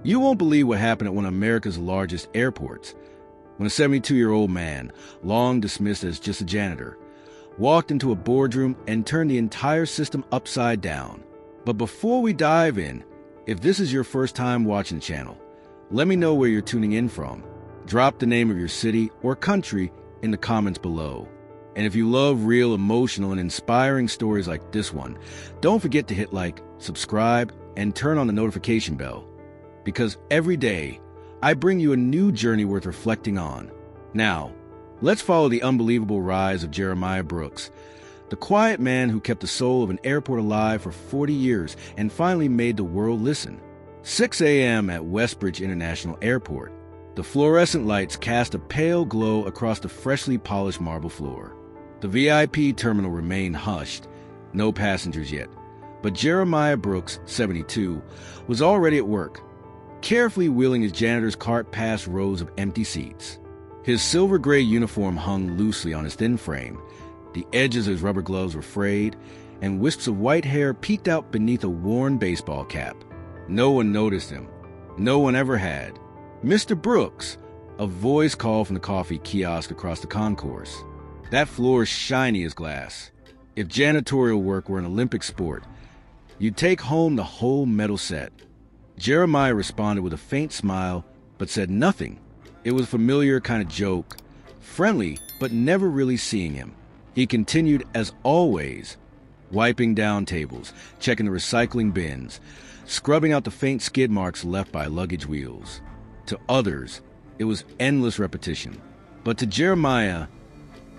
You won't believe what happened at one of America's largest airports when a 72-year-old man, long dismissed as just a janitor, walked into a boardroom and turned the entire system upside down. But before we dive in, if this is your first time watching the channel, let me know where you're tuning in from. Drop the name of your city or country in the comments below. And if you love real, emotional, and inspiring stories like this one, don't forget to hit like, subscribe, and turn on the notification bell. Because every day, I bring you a new journey worth reflecting on. Now, let's follow the unbelievable rise of Jeremiah Brooks, the quiet man who kept the soul of an airport alive for 40 years and finally made the world listen. 6 a.m. at Westbridge International Airport. The fluorescent lights cast a pale glow across the freshly polished marble floor. The VIP terminal remained hushed, no passengers yet. But Jeremiah Brooks, 72, was already at work, carefully wheeling his janitor's cart past rows of empty seats. His silver-gray uniform hung loosely on his thin frame. The edges of his rubber gloves were frayed, and wisps of white hair peeked out beneath a worn baseball cap. No one noticed him. No one ever had. "Mr. Brooks," a voice called from the coffee kiosk across the concourse. That floor is shiny as glass. If janitorial work were an Olympic sport, you'd take home the whole medal set. Jeremiah responded with a faint smile, but said nothing. It was a familiar kind of joke, friendly, but never really seeing him. He continued, as always, wiping down tables, checking the recycling bins, scrubbing out the faint skid marks left by luggage wheels. To others, it was endless repetition. But to Jeremiah,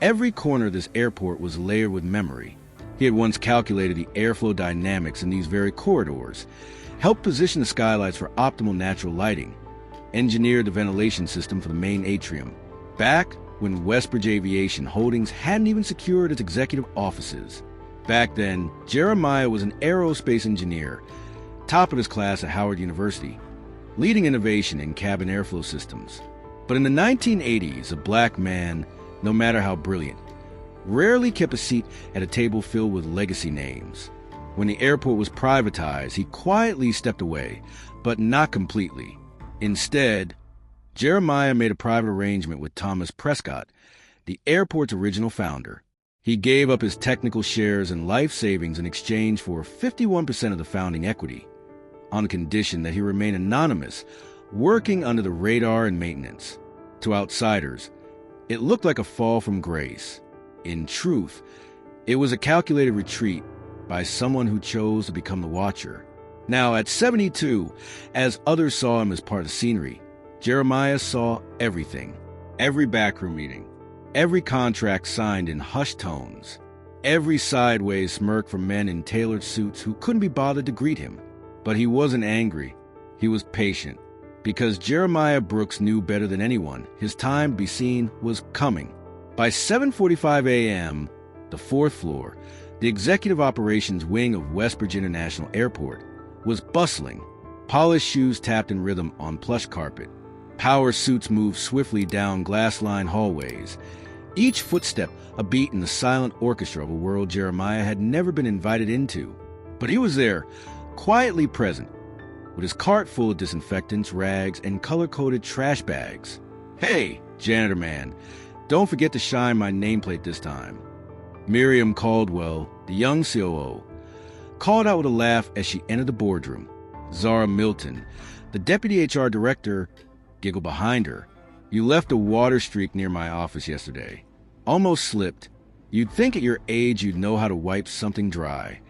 every corner of this airport was layered with memory. He had once calculated the airflow dynamics in these very corridors, helped position the skylights for optimal natural lighting, engineered the ventilation system for the main atrium, back when Westbridge Aviation Holdings hadn't even secured its executive offices. Back then, Jeremiah was an aerospace engineer, top of his class at Howard University, leading innovation in cabin airflow systems. But in the 1980s, a black man, no matter how brilliant, rarely kept a seat at a table filled with legacy names. When the airport was privatized, he quietly stepped away, but not completely. Instead, Jeremiah made a private arrangement with Thomas Prescott, the airport's original founder. He gave up his technical shares and life savings in exchange for 51% of the founding equity, on condition that he remain anonymous, working under the radar and maintenance. To outsiders, it looked like a fall from grace. In truth, it was a calculated retreat by someone who chose to become the watcher. Now, at 72, as others saw him as part of the scenery, Jeremiah saw everything. Every backroom meeting, every contract signed in hushed tones, every sideways smirk from men in tailored suits who couldn't be bothered to greet him. But he wasn't angry. He was patient, because Jeremiah Brooks knew better than anyone his time to be seen was coming. By 7:45 a.m., the fourth floor, the executive operations wing of Westbridge International Airport, was bustling. Polished shoes tapped in rhythm on plush carpet. Power suits moved swiftly down glass-lined hallways, each footstep a beat in the silent orchestra of a world Jeremiah had never been invited into. But he was there, quietly present, with his cart full of disinfectants, rags, and color-coded trash bags. "Hey, janitor man, don't forget to shine my nameplate this time." Miriam Caldwell, the young COO, called out with a laugh as she entered the boardroom. Zara Milton, the deputy HR director, giggled behind her. "You left a water streak near my office yesterday. Almost slipped. You'd think at your age you'd know how to wipe something dry."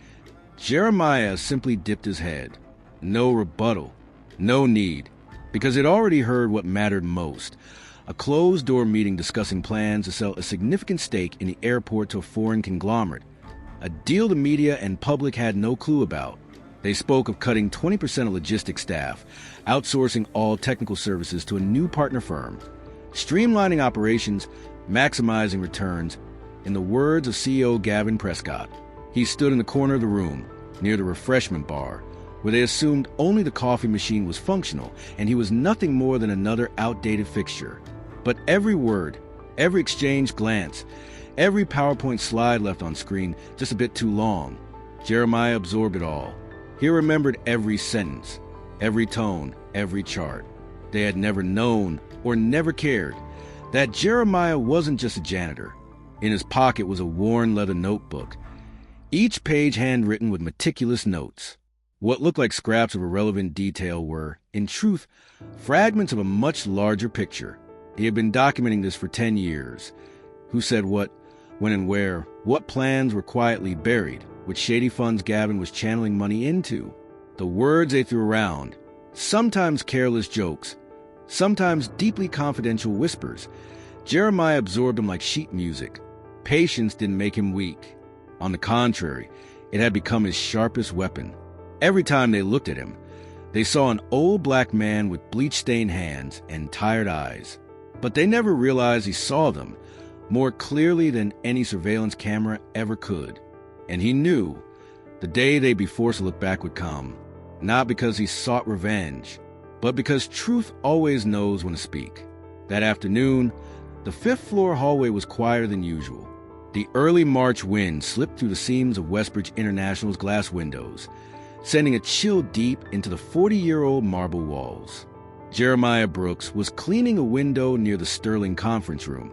Jeremiah simply dipped his head. No rebuttal. No need. Because he'd already heard what mattered most. A closed-door meeting discussing plans to sell a significant stake in the airport to a foreign conglomerate. A deal the media and public had no clue about. They spoke of cutting 20% of logistics staff, outsourcing all technical services to a new partner firm, streamlining operations, maximizing returns. In the words of CEO Gavin Prescott, he stood in the corner of the room, near the refreshment bar, where they assumed only the coffee machine was functional, and he was nothing more than another outdated fixture. But every word, every exchanged glance, every PowerPoint slide left on screen just a bit too long. Jeremiah absorbed it all. He remembered every sentence, every tone, every chart. They had never known or never cared that Jeremiah wasn't just a janitor. In his pocket was a worn leather notebook, each page handwritten with meticulous notes. What looked like scraps of irrelevant detail were, in truth, fragments of a much larger picture. He had been documenting this for 10 years. Who said what, when and where, what plans were quietly buried, which shady funds Gavin was channeling money into. The words they threw around, sometimes careless jokes, sometimes deeply confidential whispers. Jeremiah absorbed them like sheet music. Patience didn't make him weak. On the contrary, it had become his sharpest weapon. Every time they looked at him, they saw an old black man with bleach-stained hands and tired eyes. But they never realized he saw them more clearly than any surveillance camera ever could. And he knew the day they'd be forced to look back would come, not because he sought revenge, but because truth always knows when to speak. That afternoon, the fifth-floor hallway was quieter than usual. The early March wind slipped through the seams of Westbridge International's glass windows, sending a chill deep into the 40-year-old marble walls. Jeremiah Brooks was cleaning a window near the Sterling conference room,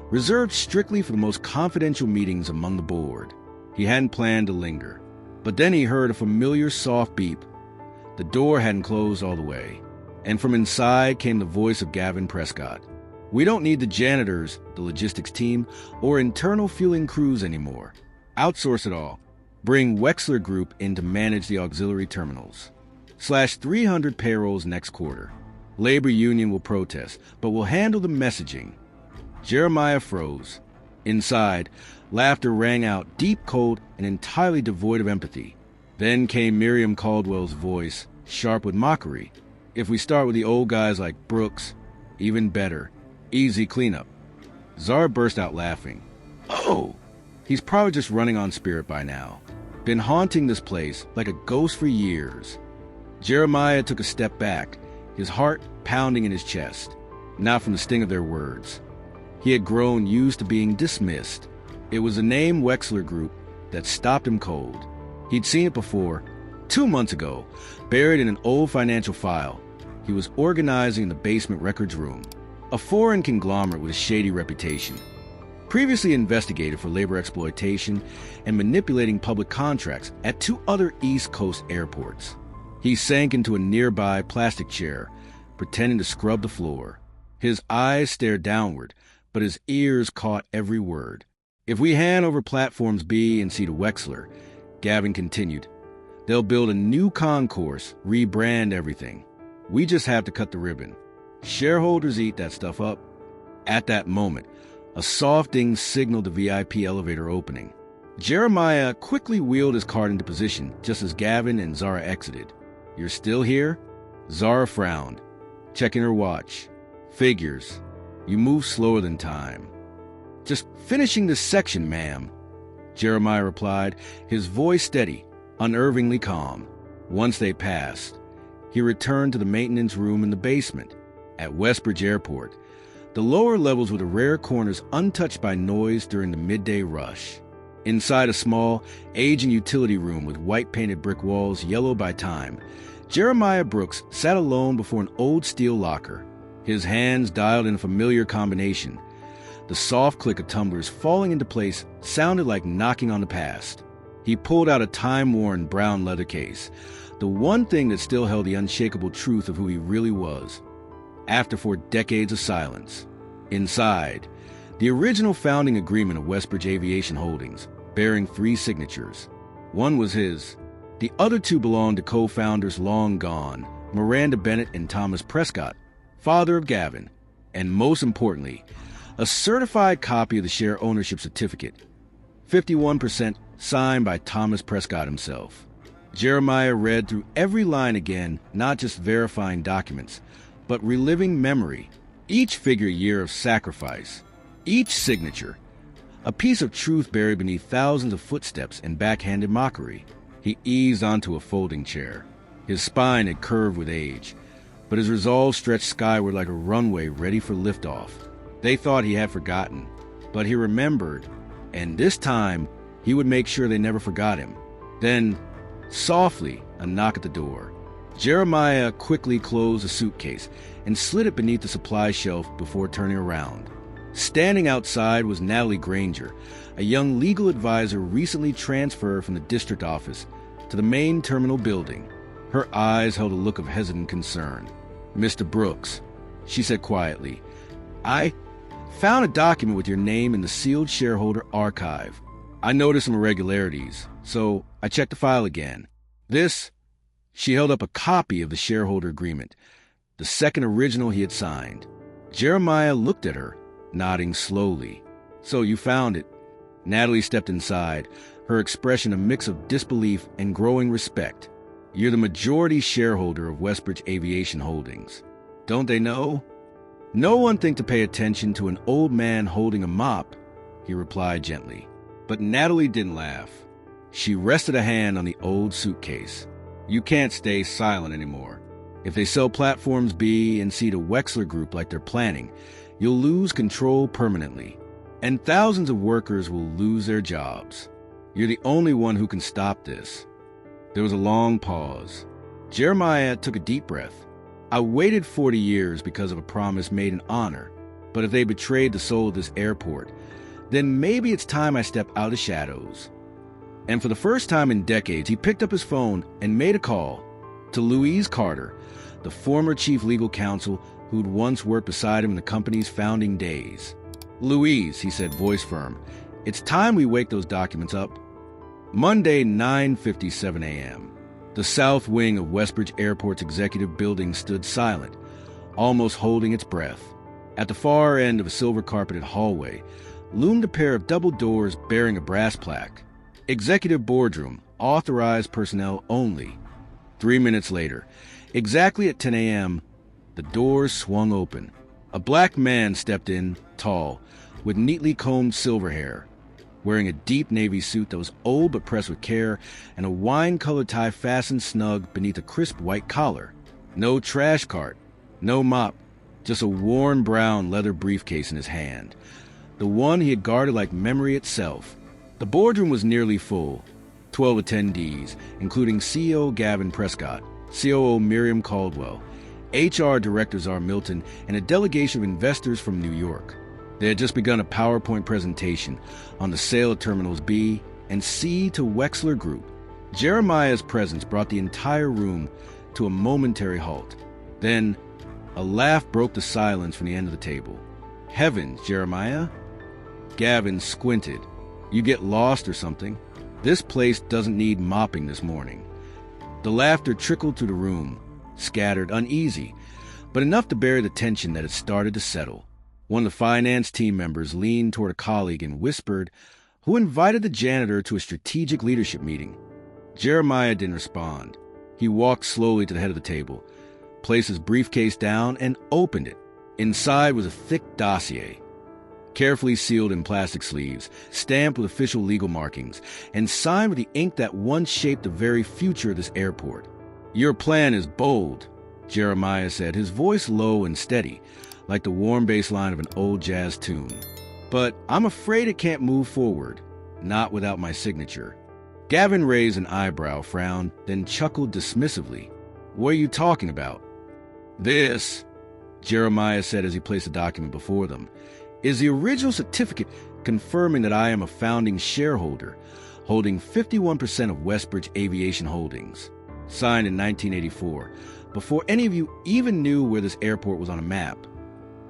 reserved strictly for the most confidential meetings among the board. He hadn't planned to linger, but then he heard a familiar soft beep. The door hadn't closed all the way, and from inside came the voice of Gavin Prescott. "We don't need the janitors, the logistics team, or internal fueling crews anymore. Outsource it all. Bring Wexler Group in to manage the auxiliary terminals. Slash 300 payrolls next quarter. Labor union will protest, but we'll handle the messaging." Jeremiah froze. Inside, laughter rang out, deep, cold, and entirely devoid of empathy. Then came Miriam Caldwell's voice, sharp with mockery. "If we start with the old guys like Brooks, even better. Easy cleanup." Zara burst out laughing. "Oh, he's probably just running on spirit by now. Been haunting this place like a ghost for years." Jeremiah took a step back, his heart pounding in his chest, not from the sting of their words. He had grown used to being dismissed. It was the name Wexler Group that stopped him cold. He'd seen it before, 2 months ago, buried in an old financial file. He was organizing in the basement records room, a foreign conglomerate with a shady reputation. Previously investigated for labor exploitation and manipulating public contracts at 2 other East Coast airports. He sank into a nearby plastic chair, pretending to scrub the floor. His eyes stared downward, but his ears caught every word. "If we hand over platforms B and C to Wexler," Gavin continued, "they'll build a new concourse, rebrand everything. We just have to cut the ribbon. Shareholders eat that stuff up." At that moment, a soft ding signaled the VIP elevator opening. Jeremiah quickly wheeled his cart into position just as Gavin and Zara exited. "You're still here?" Zara frowned, checking her watch. "Figures. You move slower than time." "Just finishing this section, ma'am," Jeremiah replied, his voice steady, unnervingly calm. Once they passed, he returned to the maintenance room in the basement. At Westbridge Airport, the lower levels were the rare corners untouched by noise during the midday rush. Inside a small, aging utility room with white-painted brick walls yellowed by time, Jeremiah Brooks sat alone before an old steel locker. His hands dialed in a familiar combination. The soft click of tumblers falling into place sounded like knocking on the past. He pulled out a time-worn brown leather case, the one thing that still held the unshakable truth of who he really was. After 4 decades of silence, inside, the original founding agreement of Westbridge Aviation Holdings, bearing 3 signatures. One was his. The other 2 belonged to co-founders long gone, Miranda Bennett and Thomas Prescott, father of Gavin, and most importantly, a certified copy of the share ownership certificate, 51% signed by Thomas Prescott himself. Jeremiah read through every line again, not just verifying documents, but reliving memory, each figure year of sacrifice, each signature, a piece of truth buried beneath thousands of footsteps and backhanded mockery. He eased onto a folding chair. His spine had curved with age, but his resolve stretched skyward like a runway ready for liftoff. They thought he had forgotten, but he remembered, and this time he would make sure they never forgot him. Then, softly, a knock at the door. Jeremiah quickly closed the suitcase and slid it beneath the supply shelf before turning around. Standing outside was Natalie Granger, a young legal advisor recently transferred from the district office to the main terminal building. Her eyes held a look of hesitant concern. "Mr. Brooks," she said quietly, "I found a document with your name in the sealed shareholder archive. I noticed some irregularities, so I checked the file again. This..." She held up a copy of the shareholder agreement, the second original he had signed. Jeremiah looked at her, nodding slowly. "So you found it." Natalie stepped inside, her expression a mix of disbelief and growing respect. "You're the majority shareholder of Westbridge Aviation Holdings. Don't they know?" "No one think to pay attention to an old man holding a mop," he replied gently. But Natalie didn't laugh. She rested a hand on the old suitcase. "You can't stay silent anymore. If they sell Platforms B and C to Wexler Group like they're planning, you'll lose control permanently. And thousands of workers will lose their jobs. You're the only one who can stop this." There was a long pause. Jeremiah took a deep breath. "I waited 40 years because of a promise made in honor, but if they betrayed the soul of this airport, then maybe it's time I step out of the shadows." And for the first time in decades, he picked up his phone and made a call to Louise Carter, the former chief legal counsel who'd once worked beside him in the company's founding days. "Louise," he said, voice firm, "it's time we wake those documents up." Monday, 9:57 a.m. The south wing of Westbridge Airport's executive building stood silent, almost holding its breath. At the far end of a silver-carpeted hallway loomed a pair of double doors bearing a brass plaque. "Executive Boardroom, authorized personnel only." 3 minutes later, exactly at 10 a.m., the doors swung open. A black man stepped in, tall, with neatly combed silver hair, wearing a deep navy suit that was old but pressed with care, and a wine-colored tie fastened snug beneath a crisp white collar. No trash cart, no mop, just a worn brown leather briefcase in his hand, the one he had guarded like memory itself. The boardroom was nearly full, 12 attendees, including CEO Gavin Prescott, COO Miriam Caldwell, HR Director Czar Milton, and a delegation of investors from New York. They had just begun a PowerPoint presentation on the sale of Terminals B and C to Wexler Group. Jeremiah's presence brought the entire room to a momentary halt. Then, a laugh broke the silence from the end of the table. "Heavens, Jeremiah?" Gavin squinted. "You get lost or something? This place doesn't need mopping this morning." The laughter trickled through the room, scattered, uneasy, but enough to bury the tension that had started to settle. One of the finance team members leaned toward a colleague and whispered, "Who invited the janitor to a strategic leadership meeting?" Jeremiah didn't respond. He walked slowly to the head of the table, placed his briefcase down, and opened it. Inside was a thick dossier, carefully sealed in plastic sleeves, stamped with official legal markings, and signed with the ink that once shaped the very future of this airport. "Your plan is bold," Jeremiah said, his voice low and steady, like the warm bass line of an old jazz tune. "But I'm afraid it can't move forward, not without my signature." Gavin raised an eyebrow, frowned, then chuckled dismissively. "What are you talking about?" "This," Jeremiah said as he placed the document before them, "is the original certificate confirming that I am a founding shareholder, holding 51% of Westbridge Aviation Holdings. Signed in 1984, before any of you even knew where this airport was on a map."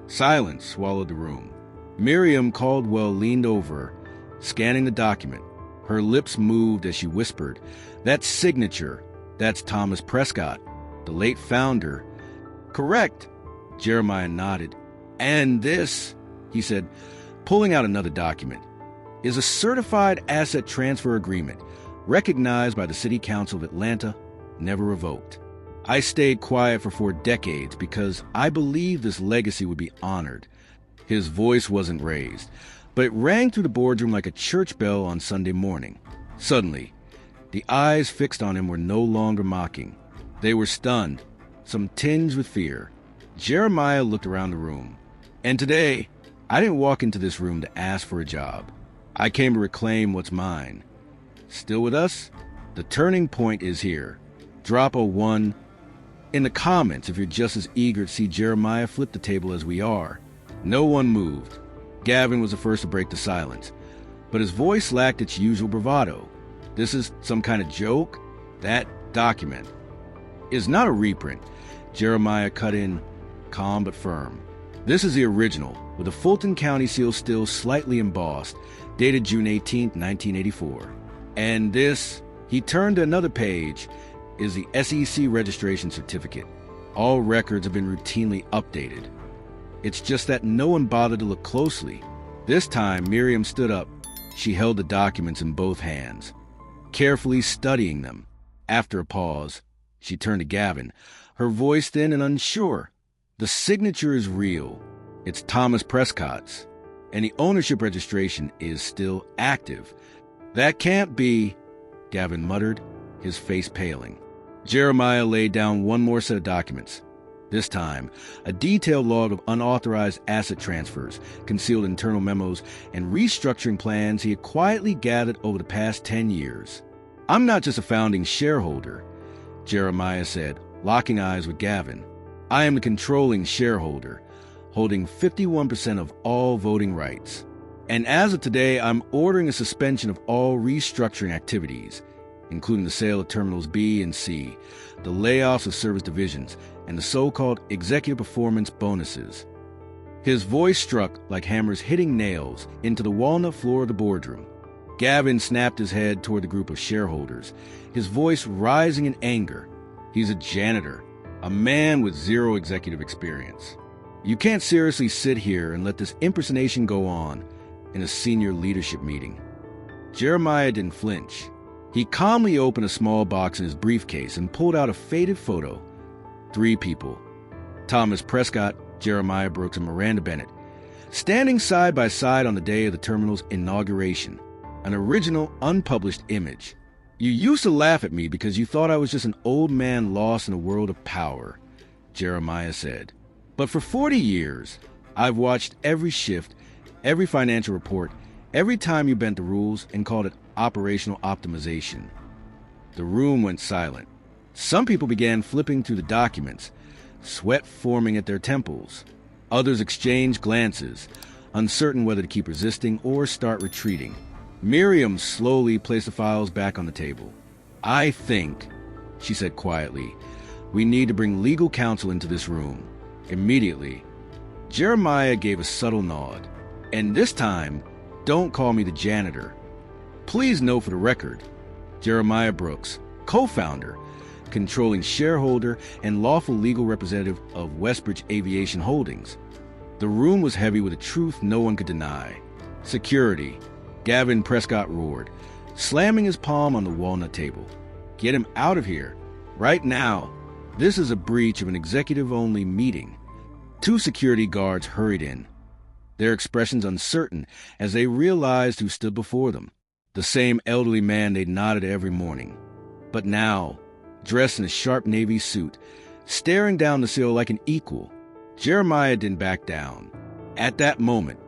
Silence swallowed the room. Miriam Caldwell leaned over, scanning the document. Her lips moved as she whispered, "That signature, that's Thomas Prescott, the late founder." "Correct," Jeremiah nodded. "And this," he said, pulling out another document, "is a certified asset transfer agreement, recognized by the City Council of Atlanta, never revoked. I stayed quiet for 4 decades because I believed this legacy would be honored." His voice wasn't raised, but it rang through the boardroom like a church bell on Sunday morning. Suddenly, the eyes fixed on him were no longer mocking. They were stunned, some tinged with fear. Jeremiah looked around the room. "And today, I didn't walk into this room to ask for a job. I came to reclaim what's mine. Still with us? The turning point is here. Drop a 1, in the comments if you're just as eager to see Jeremiah flip the table as we are. No one moved. Gavin was the first to break the silence, but his voice lacked its usual bravado. This is some kind of joke? That document is not a reprint. Jeremiah cut in, calm but firm. This is the original, with the Fulton County seal still slightly embossed, dated June 18, 1984. And this, he turned to another page, is the SEC registration certificate. All records have been routinely updated. It's just that no one bothered to look closely. This time, Miriam stood up. She held the documents in both hands, carefully studying them. After a pause, she turned to Gavin, her voice thin and unsure. The signature is real. It's Thomas Prescott's, and the ownership registration is still active. That can't be, Gavin muttered, his face paling. Jeremiah laid down one more set of documents. This time, a detailed log of unauthorized asset transfers, concealed internal memos, and restructuring plans he had quietly gathered over the past 10 years. I'm not just a founding shareholder, Jeremiah said, locking eyes with Gavin. I am the controlling shareholder, holding 51% of all voting rights. And as of today, I'm ordering a suspension of all restructuring activities, including the sale of Terminals B and C, the layoffs of service divisions, and the so-called executive performance bonuses. His voice struck like hammers hitting nails into the walnut floor of the boardroom. Gavin snapped his head toward the group of shareholders, his voice rising in anger. He's a janitor, a man with zero executive experience. You can't seriously sit here and let this impersonation go on in a senior leadership meeting. Jeremiah didn't flinch. He calmly opened a small box in his briefcase and pulled out a faded photo. 3 people, Thomas Prescott, Jeremiah Brooks, and Miranda Bennett, standing side by side on the day of the terminal's inauguration. An original, unpublished image. You used to laugh at me because you thought I was just an old man lost in a world of power, Jeremiah said. But for 40 years, I've watched every shift, every financial report, every time you bent the rules and called it operational optimization. The room went silent. Some people began flipping through the documents, sweat forming at their temples. Others exchanged glances, uncertain whether to keep resisting or start retreating. Miriam slowly placed the files back on the table. I think, she said quietly, we need to bring legal counsel into this room. Immediately. Jeremiah gave a subtle nod. And this time, don't call me the janitor. Please note for the record, Jeremiah Brooks, co-founder, controlling shareholder, and lawful legal representative of Westbridge Aviation Holdings. The room was heavy with a truth no one could deny. Security, Gavin Prescott roared, slamming his palm on the walnut table. Get him out of here, right now. This is a breach of an executive-only meeting. 2 security guards hurried in, their expressions uncertain as they realized who stood before them. The same elderly man they nodded every morning. But now, dressed in a sharp navy suit, staring down the sill like an equal, Jeremiah didn't back down. At that moment,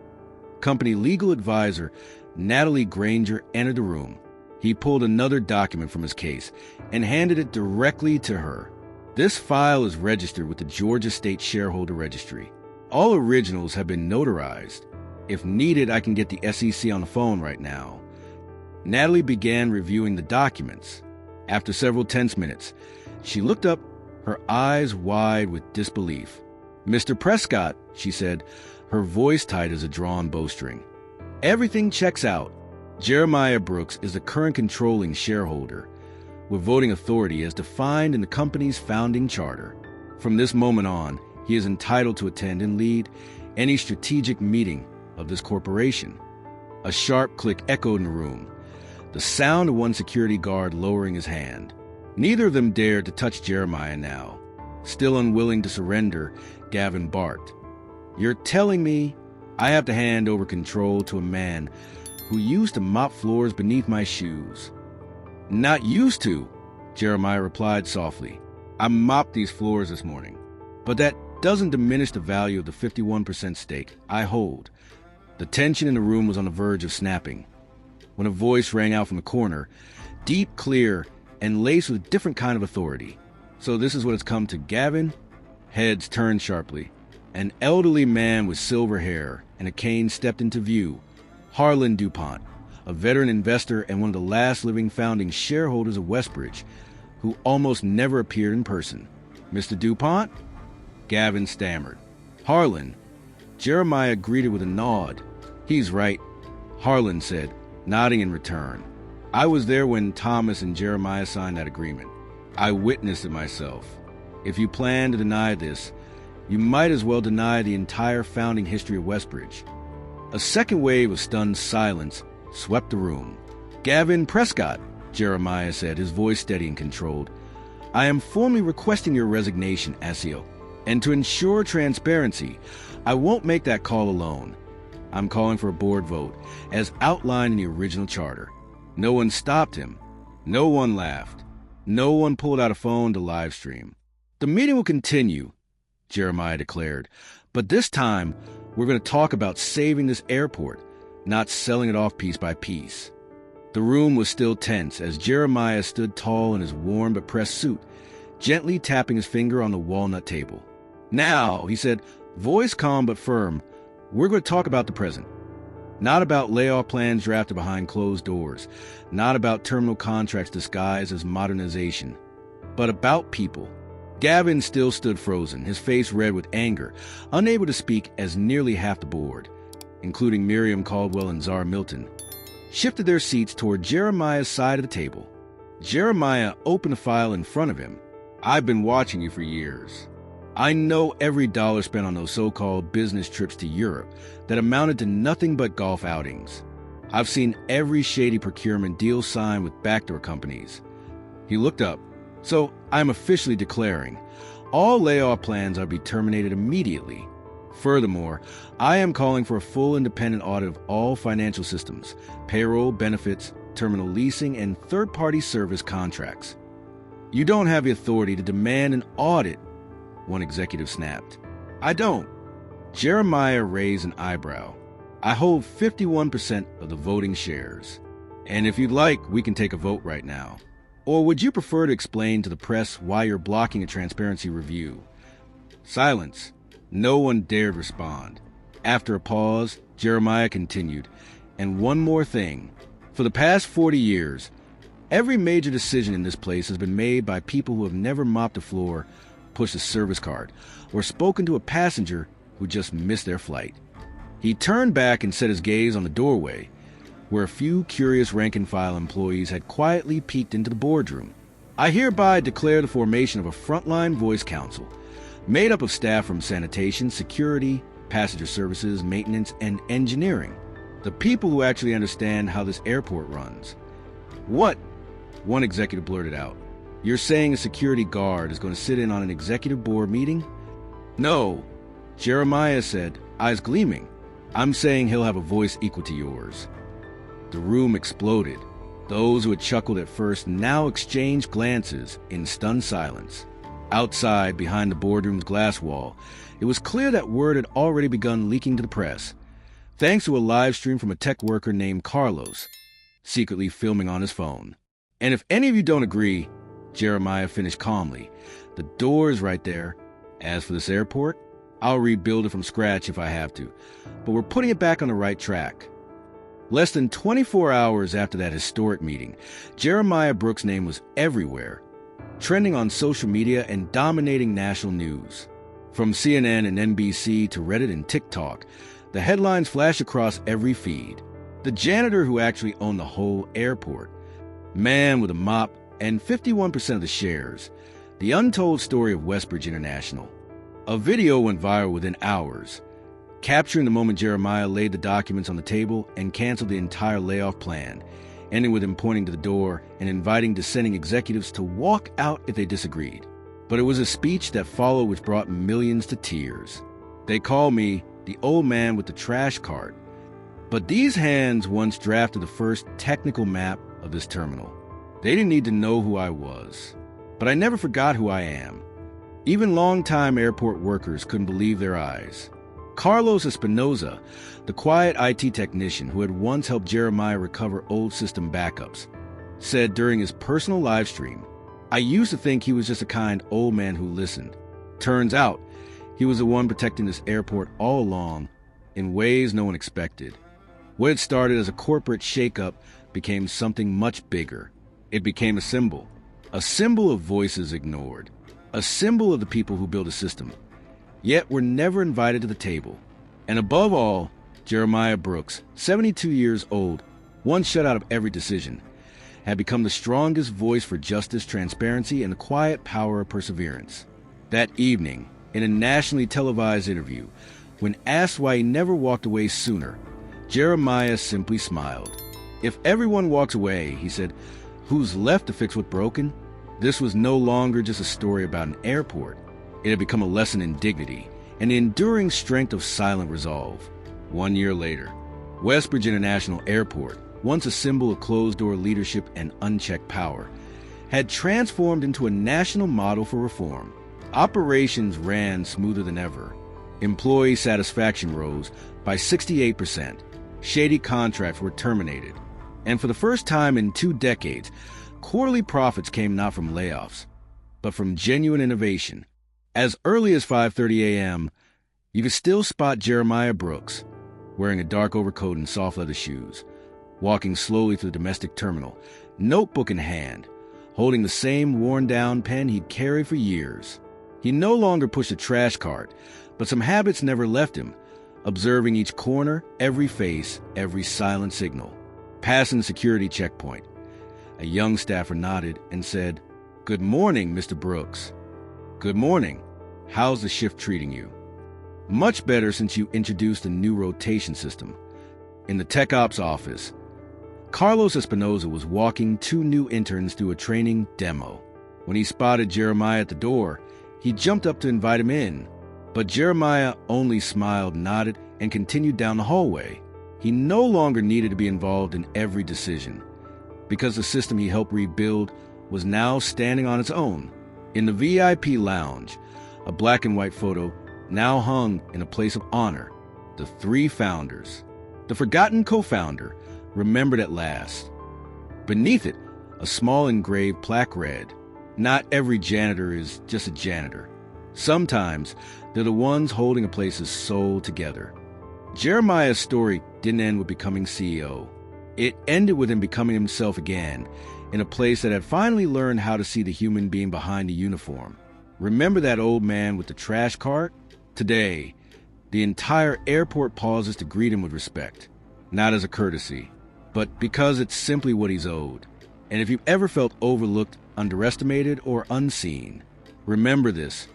company legal advisor Natalie Granger entered the room. He pulled another document from his case and handed it directly to her. This file is registered with the Georgia State Shareholder Registry. All originals have been notarized. If needed, I can get the SEC on the phone right now. Natalie began reviewing the documents. After several tense minutes, she looked up, her eyes wide with disbelief. Mr. Prescott, she said, her voice tight as a drawn bowstring. Everything checks out. Jeremiah Brooks is the current controlling shareholder, with voting authority as defined in the company's founding charter. From this moment on, he is entitled to attend and lead any strategic meeting of this corporation. A sharp click echoed in the room, the sound of one security guard lowering his hand. Neither of them dared to touch Jeremiah now. Still unwilling to surrender, Gavin barked. You're telling me I have to hand over control to a man who used to mop floors beneath my shoes? Not used to, Jeremiah replied softly. I mopped these floors this morning. But that doesn't diminish the value of the 51% stake I hold. The tension in the room was on the verge of snapping, when a voice rang out from the corner, deep, clear, and laced with a different kind of authority. So this is what it's come to, Gavin? Heads turned sharply. An elderly man with silver hair and a cane stepped into view. Harlan DuPont, a veteran investor and one of the last living founding shareholders of Westbridge, who almost never appeared in person. Mr. DuPont? Gavin stammered. Harlan. Jeremiah greeted with a nod. He's right, Harlan said, nodding in return. I was there when Thomas and Jeremiah signed that agreement. I witnessed it myself. If you plan to deny this, you might as well deny the entire founding history of Westbridge. A second wave of stunned silence swept the room. Gavin Prescott, Jeremiah said, his voice steady and controlled. I am formally requesting your resignation, Asio. And to ensure transparency, I won't make that call alone. I'm calling for a board vote, as outlined in the original charter. No one stopped him. No one laughed. No one pulled out a phone to live stream. The meeting will continue, Jeremiah declared, but this time we're going to talk about saving this airport, not selling it off piece by piece. The room was still tense as Jeremiah stood tall in his warm but pressed suit, gently tapping his finger on the walnut table. Now, he said, voice calm but firm, we're going to talk about the present. Not about layoff plans drafted behind closed doors, not about terminal contracts disguised as modernization, but about people. Gavin still stood frozen, his face red with anger, unable to speak as nearly half the board, including Miriam Caldwell and Zara Milton, shifted their seats toward Jeremiah's side of the table. Jeremiah opened a file in front of him. I've been watching you for years. I know every dollar spent on those so-called business trips to Europe that amounted to nothing but golf outings. I've seen every shady procurement deal signed with backdoor companies. He looked up. So I'm officially declaring all layoff plans are to be terminated immediately. Furthermore, I am calling for a full independent audit of all financial systems, payroll, benefits, terminal leasing, and third-party service contracts. You don't have the authority to demand an audit, one executive snapped. I don't. Jeremiah raised an eyebrow. I hold 51% of the voting shares. And if you'd like, we can take a vote right now. Or would you prefer to explain to the press why you're blocking a transparency review? Silence. No one dared respond. After a pause, Jeremiah continued, and one more thing. For the past 40 years, every major decision in this place has been made by people who have never mopped a floor, pushed a service cart, or spoken to a passenger who just missed their flight. He turned back and set his gaze on the doorway, where a few curious rank-and-file employees had quietly peeked into the boardroom. I hereby declare the formation of a frontline voice council, made up of staff from sanitation, security, passenger services, maintenance, and engineering. The people who actually understand how this airport runs. What? One executive blurted out. You're saying a security guard is going to sit in on an executive board meeting? No, Jeremiah said, eyes gleaming. I'm saying he'll have a voice equal to yours. The room exploded. Those who had chuckled at first now exchanged glances in stunned silence. Outside, behind the boardroom's glass wall, it was clear that word had already begun leaking to the press, thanks to a live stream from a tech worker named Carlos, secretly filming on his phone. And if any of you don't agree, Jeremiah finished calmly, the door is right there. As for this airport, I'll rebuild it from scratch if I have to, but we're putting it back on the right track. Less than 24 hours after that historic meeting, Jeremiah Brooks' name was everywhere, trending on social media and dominating national news. From CNN and NBC to Reddit and TikTok, the headlines flashed across every feed. The janitor who actually owned the whole airport, man with a mop and 51% of the shares, the untold story of Westbridge International. A video went viral within hours, capturing the moment Jeremiah laid the documents on the table and canceled the entire layoff plan, ending with him pointing to the door and inviting dissenting executives to walk out if they disagreed. But it was a speech that followed which brought millions to tears. They called me the old man with the trash cart. But these hands once drafted the first technical map of this terminal. They didn't need to know who I was. But I never forgot who I am. Even longtime airport workers couldn't believe their eyes. Carlos Espinoza, the quiet IT technician who had once helped Jeremiah recover old system backups, said during his personal live stream, I used to think he was just a kind old man who listened. Turns out, he was the one protecting this airport all along, in ways no one expected. What had started as a corporate shakeup became something much bigger. It became a symbol of voices ignored, a symbol of the people who built a system, yet were never invited to the table. And above all, Jeremiah Brooks, 72 years old, once shut out of every decision, had become the strongest voice for justice, transparency, and the quiet power of perseverance. That evening, in a nationally televised interview, when asked why he never walked away sooner, Jeremiah simply smiled. If everyone walks away, he said, who's left to fix what's broken? This was no longer just a story about an airport. It had become a lesson in dignity and the enduring strength of silent resolve. 1 year later, Westbridge International Airport, once a symbol of closed-door leadership and unchecked power, had transformed into a national model for reform. Operations ran smoother than ever. Employee satisfaction rose by 68%. Shady contracts were terminated. And for the first time in 2 decades, quarterly profits came not from layoffs, but from genuine innovation. As early as 5:30 a.m., you could still spot Jeremiah Brooks, wearing a dark overcoat and soft leather shoes, walking slowly through the domestic terminal, notebook in hand, holding the same worn-down pen he'd carried for years. He no longer pushed a trash cart, but some habits never left him, observing each corner, every face, every silent signal. Passing the security checkpoint, a young staffer nodded and said, "Good morning, Mr. Brooks." "Good morning. How's the shift treating you?" "Much better since you introduced a new rotation system." In the tech ops office, Carlos Espinoza was walking 2 new interns through a training demo. When he spotted Jeremiah at the door, he jumped up to invite him in. But Jeremiah only smiled, nodded, and continued down the hallway. He no longer needed to be involved in every decision, because the system he helped rebuild was now standing on its own. In the VIP lounge, a black and white photo now hung in a place of honor. The 3 founders. The forgotten co-founder, remembered at last. Beneath it, a small engraved plaque read, "Not every janitor is just a janitor. Sometimes they're the ones holding a place's soul together." Jeremiah's story didn't end with becoming CEO. It ended with him becoming himself again, in a place that had finally learned how to see the human being behind the uniform. Remember that old man with the trash cart? Today, the entire airport pauses to greet him with respect, not as a courtesy, but because it's simply what he's owed. And if you've ever felt overlooked, underestimated, or unseen, remember this.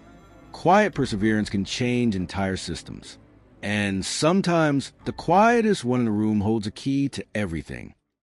Quiet perseverance can change entire systems. And sometimes the quietest one in the room holds a key to everything.